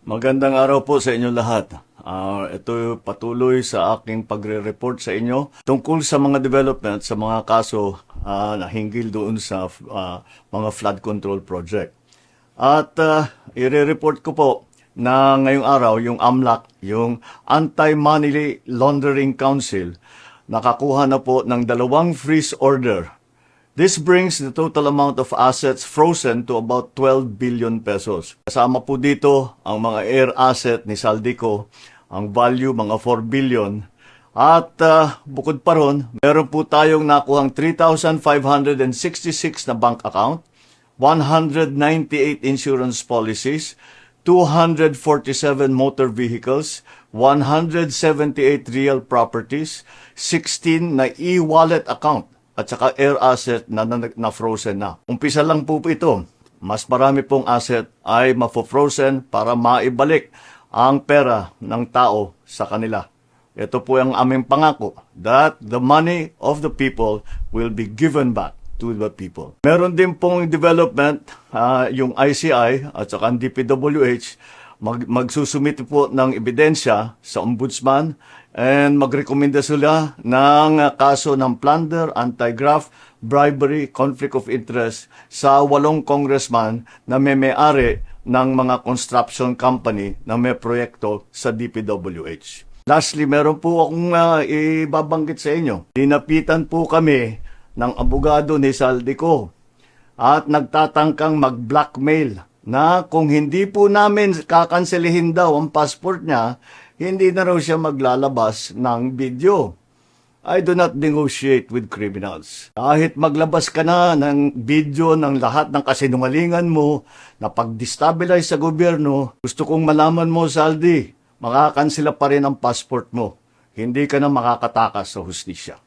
Magandang araw po sa inyo lahat. Ito patuloy sa aking pagre-report sa inyo tungkol sa mga development sa mga kaso na hinggil doon sa mga flood control project. At i-report ko po na ngayong araw yung AMLAC, yung Anti-Money Laundering Council, nakakuha na po ng 2 freeze order. This brings the total amount of assets frozen to about 12 billion pesos. Kasama po dito ang mga air asset ni Saldico, ang value mga 4 billion. At bukod pa ron, meron po tayong nakuhang 3,566 na bank account, 198 insurance policies, 247 motor vehicles, 178 real properties, 16 na e-wallet account, at saka air asset na frozen na. Umpisa lang po ito. Mas marami pong asset ay mafo-frozen para maibalik ang pera ng tao sa kanila. Ito po ang aming pangako that the money of the people will be given back to the people. Meron din pong development, yung ICI at saka ang DPWH, magsusumite po ng ebidensya sa ombudsman and magrekomenda sila ng kaso ng plunder, anti-graft, bribery, conflict of interest sa 8 congressman na may-ari ng mga construction company na may proyekto sa DPWH. Lastly, meron po akong ibabanggit sa inyo. Dinapitan po kami ng abogado ni Saldico at nagtatangkang mag-blackmail na kung hindi po namin kakanselihin daw ang passport niya, hindi na raw siya maglalabas ng video. I do not negotiate with criminals. Kahit maglabas ka na ng video ng lahat ng kasinungalingan mo na pag-destabilize sa gobyerno, gusto kong malaman mo, Saldi, makakansela pa rin ang passport mo. Hindi ka na makakatakas sa hustisya.